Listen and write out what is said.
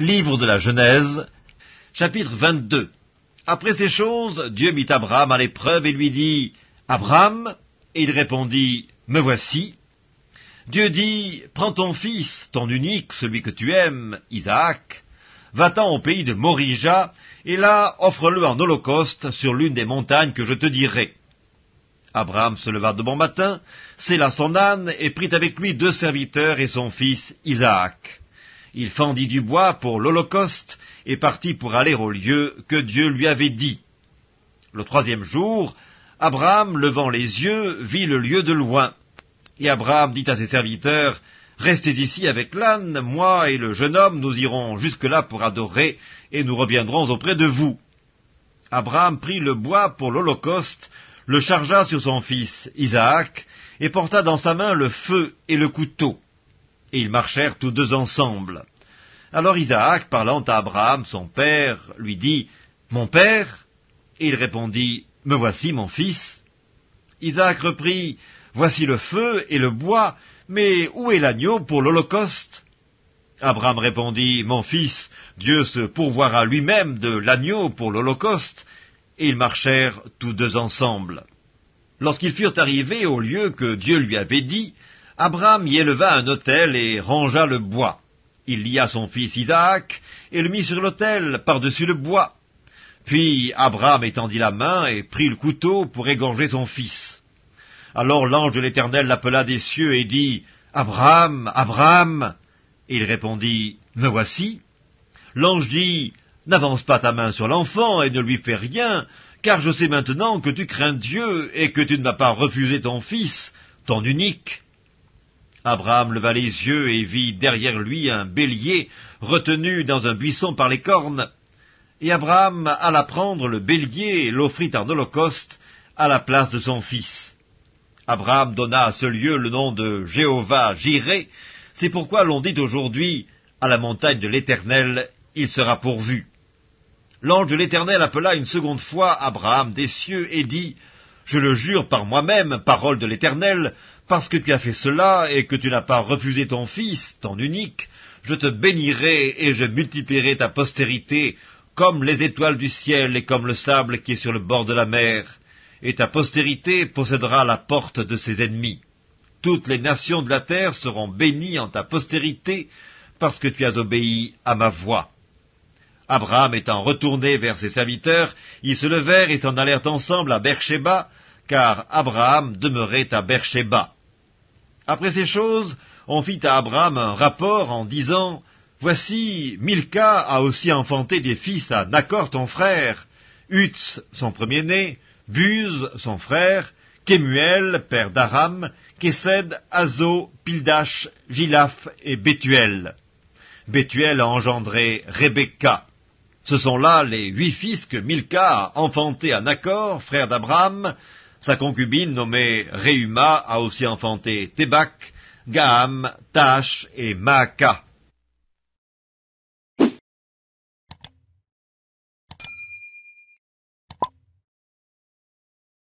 Livre de la Genèse, chapitre 22. Après ces choses, Dieu mit Abraham à l'épreuve et lui dit, « Abraham » Et il répondit, « Me voici. » Dieu dit, « Prends ton fils, ton unique, celui que tu aimes, Isaac, va-t'en au pays de Morija, et là offre-le en holocauste sur l'une des montagnes que je te dirai. » Abraham se leva de bon matin, sella son âne, et prit avec lui 2 serviteurs et son fils Isaac. Il fendit du bois pour l'holocauste, et partit pour aller au lieu que Dieu lui avait dit. Le 3e jour, Abraham, levant les yeux, vit le lieu de loin. Et Abraham dit à ses serviteurs, « Restez ici avec l'âne, moi et le jeune homme, nous irons jusque-là pour adorer, et nous reviendrons auprès de vous. » Abraham prit le bois pour l'holocauste, le chargea sur son fils Isaac, et porta dans sa main le feu et le couteau. Et ils marchèrent tous 2 ensemble. Alors Isaac, parlant à Abraham, son père, lui dit, « Mon père » Et il répondit, « Me voici, mon fils. » Isaac reprit, « Voici le feu et le bois, mais où est l'agneau pour l'holocauste » Abraham répondit, « Mon fils, Dieu se pourvoira lui-même de l'agneau pour l'holocauste. » Et ils marchèrent tous 2 ensemble. Lorsqu'ils furent arrivés au lieu que Dieu lui avait dit, Abraham y éleva un autel et rangea le bois. Il lia son fils Isaac et le mit sur l'autel par-dessus le bois. Puis Abraham étendit la main et prit le couteau pour égorger son fils. Alors l'ange de l'Éternel l'appela des cieux et dit, « Abraham, Abraham » Et il répondit, « Me voici. » L'ange dit, « N'avance pas ta main sur l'enfant et ne lui fais rien, car je sais maintenant que tu crains Dieu et que tu ne m'as pas refusé ton fils, ton unique. » Abraham leva les yeux et vit derrière lui un bélier retenu dans un buisson par les cornes. Et Abraham alla prendre le bélier et l'offrit en holocauste à la place de son fils. Abraham donna à ce lieu le nom de Jéhovah-Jireh. C'est pourquoi l'on dit aujourd'hui, à la montagne de l'Éternel, il sera pourvu. L'ange de l'Éternel appela une seconde fois Abraham des cieux et dit, « Je le jure par moi-même, parole de l'Éternel, parce que tu as fait cela et que tu n'as pas refusé ton fils, ton unique, je te bénirai et je multiplierai ta postérité comme les étoiles du ciel et comme le sable qui est sur le bord de la mer, et ta postérité possédera la porte de ses ennemis. Toutes les nations de la terre seront bénies en ta postérité, parce que tu as obéi à ma voix. » Abraham étant retourné vers ses serviteurs, ils se levèrent et s'en allèrent ensemble à Beersheba, car Abraham demeurait à Beersheba. Après ces choses, on fit à Abraham un rapport en disant, « Voici, Milca a aussi enfanté des fils à Nachor ton frère, Uts son premier-né, Buz son frère, Kemuel, père d'Aram, Kesed, Azo, Pildash, Gilaph et Bethuel. Bethuel a engendré Rebecca. Ce sont là les 8 fils que Milca a enfantés à Nachor, frère d'Abraham. Sa concubine nommée Reuma a aussi enfanté Tébak, Gaham, Tash et Maaka.